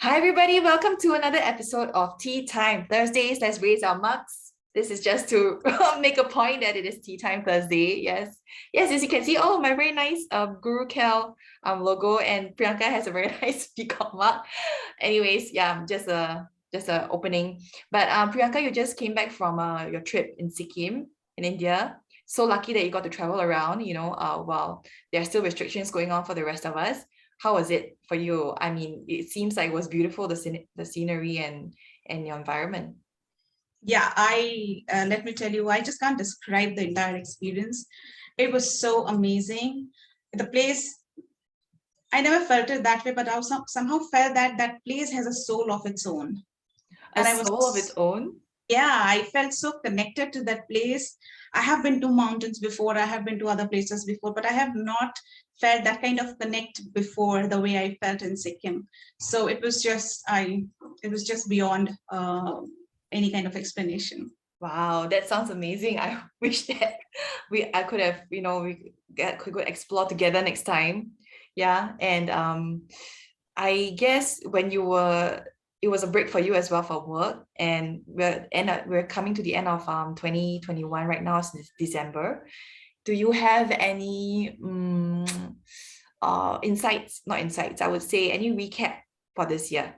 Hi, everybody. Welcome to another episode of Tea Time Thursdays. Let's raise our mugs. This is just to make a point that it is Tea Time Thursday. Yes, yes. As you can see, oh, my very nice Guru Kel logo, and Priyanka has a very nice peacock mug. Anyways, yeah, just a opening. But Priyanka, you just came back from your trip in Sikkim in India. So lucky that you got to travel around. While there are still restrictions going on for the rest of us. How was it for you? I mean, it seems like it was beautiful, the scenery and your environment. Yeah, I let me tell you, I just can't describe the entire experience. It was so amazing. The place, I never felt it that way, but I somehow felt that that place has a soul of its own. A And soul of its own. yeah, I felt so connected to that place. I have been to mountains before, I have been to other places before, but I have not felt that kind of connect before the way I felt in Sikkim. So it was just beyond any kind of explanation. Wow, that sounds amazing. I wish that I could have, could go explore together next time. Yeah, and I guess when you were, it was a break for you as well for work, and we're coming to the end of 2021 right now, since December. Do you have any insights, not insights, I would say any recap for this year?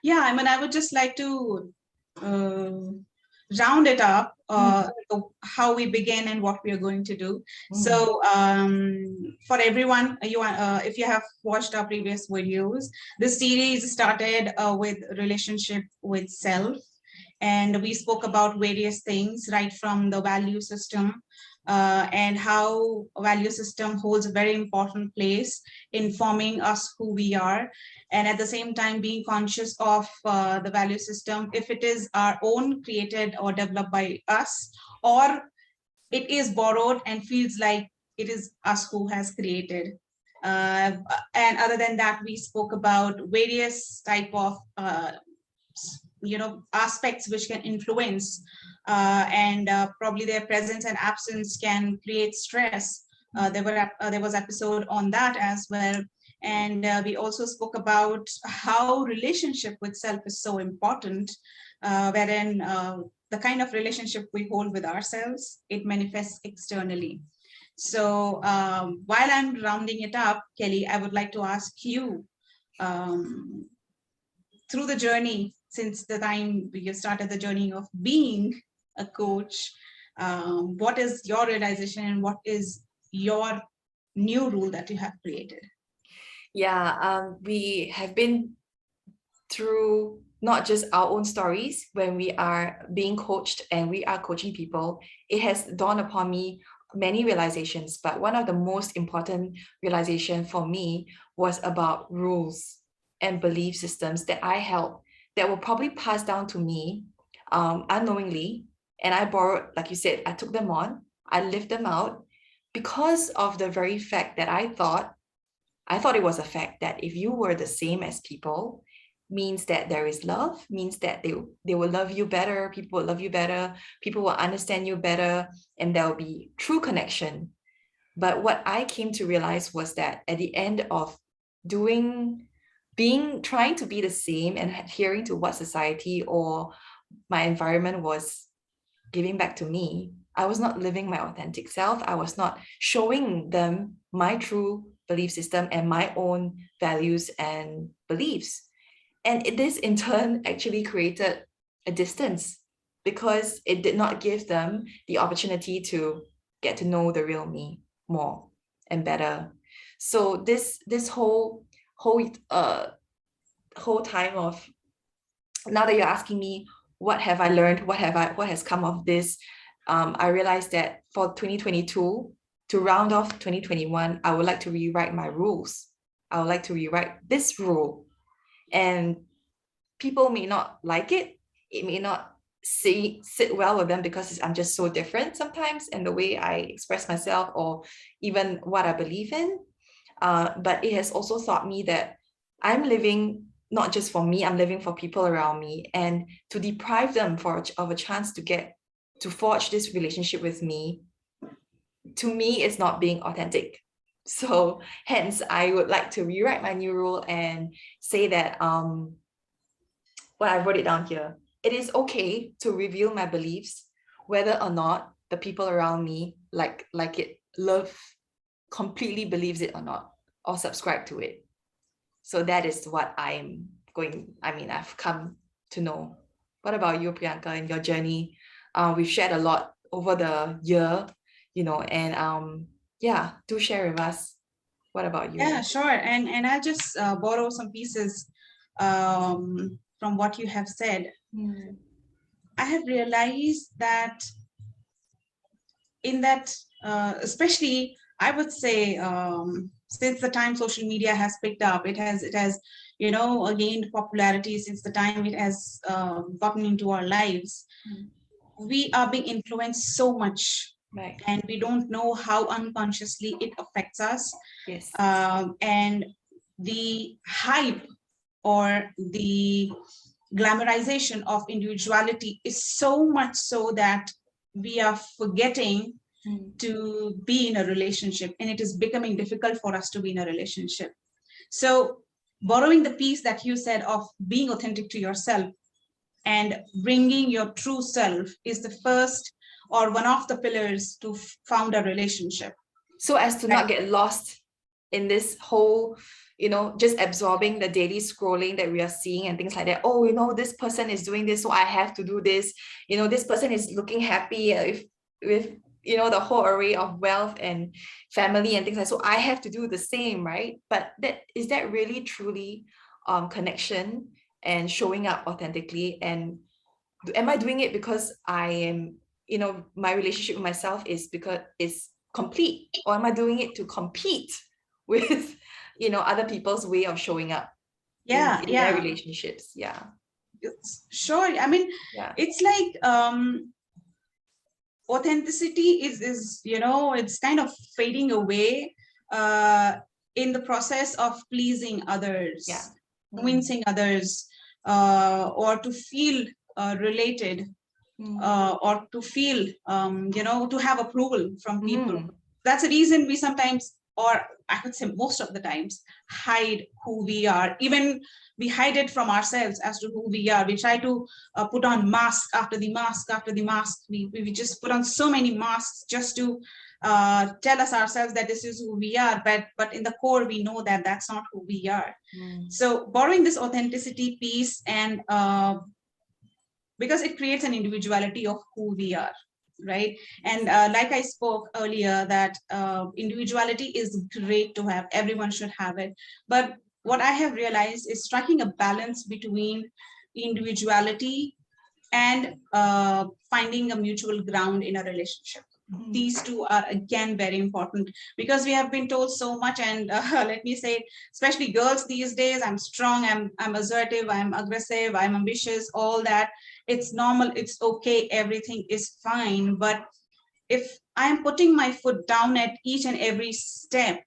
Yeah, I mean, I would just like to uh, round it up, Mm, how we begin and what we are going to do. mm, So, for everyone, if you have watched our previous videos, this series started with relationship with self, and we spoke about various things right from the value system, and how value system holds a very important place in forming us who we are, and at the same time being conscious of the value system, if it is our own created or developed by us, or it is borrowed and feels like it is us who has created. And other than that, we spoke about various type of aspects which can influence, and probably their presence and absence can create stress. There was episode on that as well, and we also spoke about how relationship with self is so important, wherein the kind of relationship we hold with ourselves, it manifests externally. So while I'm rounding it up, Kelly, I would like to ask you, um, through the journey, since the time you started the journey of being a coach, what is your realization and what is your new rule that you have created? yeah, we have been through not just our own stories when we are being coached and we are coaching people. It has dawned upon me many realizations, but one of the most important realization for me was about rules and belief systems that I held that were probably passed down to me unknowingly. And I borrowed, like you said, I took them on, I lived them out because of the very fact that I thought it was a fact that if you were the same as people, means that there is love, means that they will love you better, people will love you better, people will understand you better, and there will be true connection. But what I came to realize was that at the end of doing, trying to be the same and adhering to what society or my environment was giving back to me, I was not living my authentic self. I was not showing them my true belief system and my own values and beliefs. And this in turn actually created a distance because it did not give them the opportunity to get to know the real me more and better. So this whole time of, now that you're asking me what have I learned, what has come of this, I realized that for 2022, to round off 2021, I would like to rewrite my rules. I would like to rewrite this rule. And people may not like it. It may not sit well with them because I'm just so different sometimes in the way I express myself or even what I believe in. But it has also taught me that I'm living not just for me, I'm living for people around me. And to deprive them of a chance to get to forge this relationship with me, to me, it's not being authentic. So hence I would like to rewrite my new rule and say that well, I wrote it down here. It is okay to reveal my beliefs, whether or not the people around me like it, love, completely believes it or not, or subscribe to it. So that is what I've come to know. What about you, Priyanka, in your journey? We've shared a lot over the year, and yeah, do share with us. What about you? Yeah, sure. And I'll just borrow some pieces from what you have said. Mm. I have realized that in that, especially, I would say, since the time social media has picked up, it has gained popularity since the time it has gotten into our lives. Mm. We are being influenced so much, Right. and we don't know how unconsciously it affects us. Yes. And the hype or the glamorization of individuality is so much so that we are forgetting Mm. to be in a relationship, and it is becoming difficult for us to be in a relationship. So borrowing the piece that you said of being authentic to yourself and bringing your true self is the first or one of the pillars to found a relationship. So as to Right. not get lost in this whole, just absorbing the daily scrolling that we are seeing and things like that. Oh, this person is doing this, so I have to do this. This person is looking happy with the whole array of wealth and family and things like that. So I have to do the same, right? But that really truly connection and showing up authentically? And am I doing it because I am, my relationship with myself is because it's complete, or am I doing it to compete with, other people's way of showing up Yeah, in their yeah. relationships? Yeah. Sure. I mean, Yeah. it's like authenticity is it's kind of fading away uh, in the process of pleasing Yeah. others, Mm. convincing others, or to feel related, Mm. or to feel to have approval from people. Mm. That's the reason we sometimes, or I would say most of the times, hide who we are. Even we hide it from ourselves as to who we are. We try to put on mask after the mask after the mask. We just put on so many masks just to tell us ourselves that this is who we are, but in the core we know that that's not who we are. Mm. So borrowing this authenticity piece, and because it creates an individuality of who we are, right? And like I spoke earlier, that individuality is great to have, everyone should have it. But what I have realized is striking a balance between individuality and finding a mutual ground in a relationship. Mm. These two are again very important, because we have been told so much. And let me say, especially girls these days, I'm strong, I'm assertive, I'm aggressive, I'm ambitious, all that. It's normal, it's okay, everything is fine. But if I'm putting my foot down at each and every step,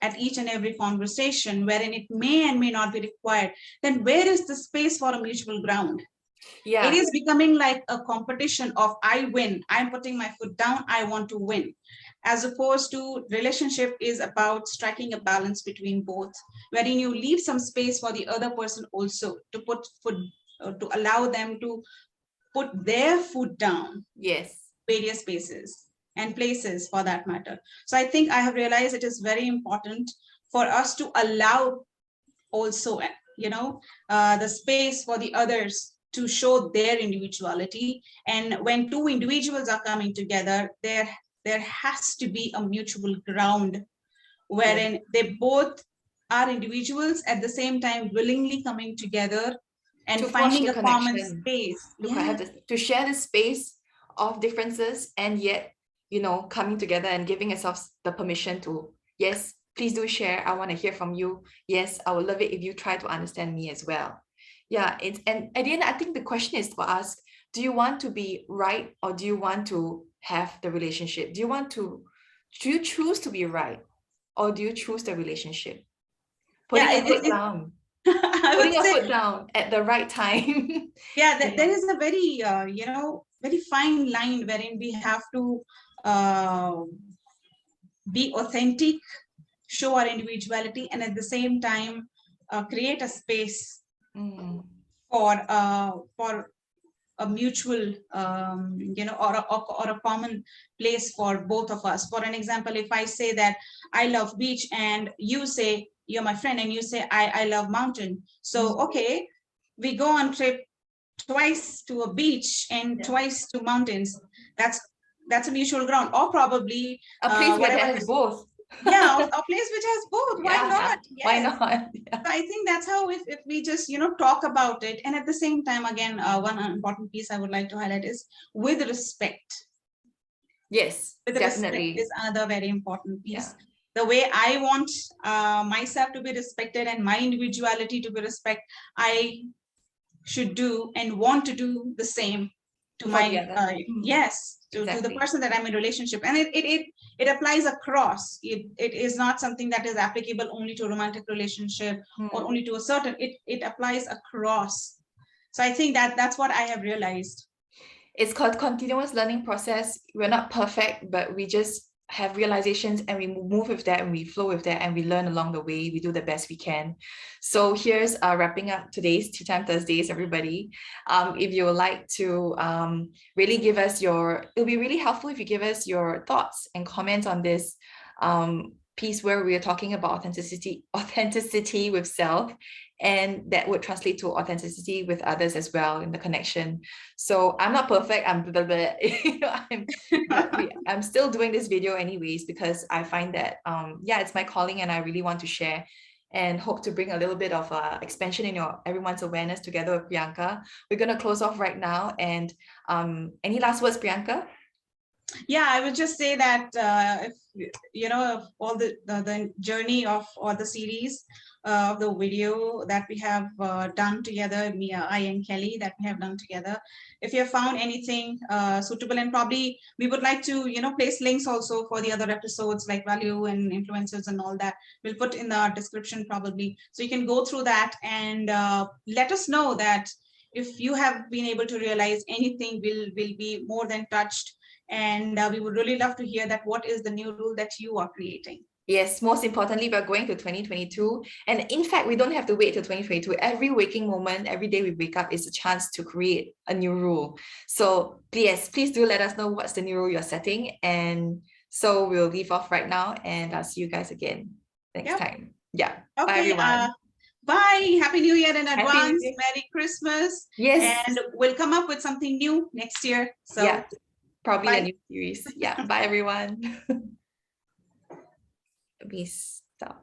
at each and every conversation wherein it may and may not be required, then where is the space for a mutual ground? It Yeah. is becoming like a competition of I win, I'm putting my foot down, I want to win. As opposed to relationship is about striking a balance between both, wherein you leave some space for the other person also to put foot, to allow them to put their foot down, Yes. various spaces and places for that matter. So I think I have realized it is very important for us to allow also the space for the others to show their individuality. And when two individuals are coming together, there has to be a mutual ground Yes. wherein they both are individuals at the same time willingly coming together and To forge finding the a common connection, space. to Yeah, have this, to share the space of differences, and yet coming together and giving ourselves the permission to, yes, please do share, I want to hear from you. Yes, I would love it if you try to understand me as well. Yeah, and at the end, I think the question is for us: do you want to be right, or do you want to have the relationship? Do you choose to be right, or do you choose the relationship? yeah, Putting your foot down, I would putting your say, foot down at the right time. yeah, there Yeah. is a very very fine line wherein we have to uh, be authentic, show our individuality, and at the same time create a space for a mutual, or a common place for both of us. For an example, if I say that I love beach, and you say, you're my friend, and you say I love mountain. So, okay, we go on trip twice to a beach and twice to mountains. That's a mutual ground, or probably a place where they whatever have both. yeah, a place which has both. Why Yeah, not? why Yes. not? Yeah. So I think that's how, if we just talk about it, and at the same time, again, one important piece I would like to highlight is with respect. Yes, With respect definitely. is another very important piece. Yeah. The way I want myself to be respected and my individuality to be respected, I should do and want to do the same to For the my other. yes, to the Exactly. person that I'm in relationship. And it applies across. It is not something that is applicable only to a romantic relationship or only to a certain, it applies across. So I think that's what I have realized. It's called continuous learning process. We're not perfect, but we just have realizations, and we move with that, and we flow with that, and we learn along the way. We do the best we can. So here's wrapping up today's Tea Time Thursdays, everybody. If you would like to really give us it'll be really helpful if you give us your thoughts and comments on this piece where we are talking about authenticity with self, and that would translate to authenticity with others as well in the connection. So I'm not perfect. I'm still doing this video anyways, because I find that it's my calling, and I really want to share and hope to bring a little bit of expansion in everyone's awareness together with Priyanka. We're going to close off right now. And any last words, Priyanka? Yeah, I would just say that if all the journey of all the series of the video that we have done together, I and Kelly, that we have done together, if you have found anything suitable, and probably we would like to place links also for the other episodes like value and influences and all that, we'll put in the description probably, so you can go through that and let us know that if you have been able to realize anything, will be more than touched. And we would really love to hear that. What is the new rule that you are creating? Yes, most importantly, we're going to 2022. And in fact, we don't have to wait till 2022. Every waking moment, every day we wake up is a chance to create a new rule. So please do let us know what's the new rule you're setting. And so we'll leave off right now, and I'll see you guys again next time. Yeah. Okay. Bye, everyone. Bye. Happy New Year in advance. Year. Merry Christmas. Yes. And we'll come up with something new next year. So yeah, probably bye. a new series. Yeah. Bye, everyone. Peace.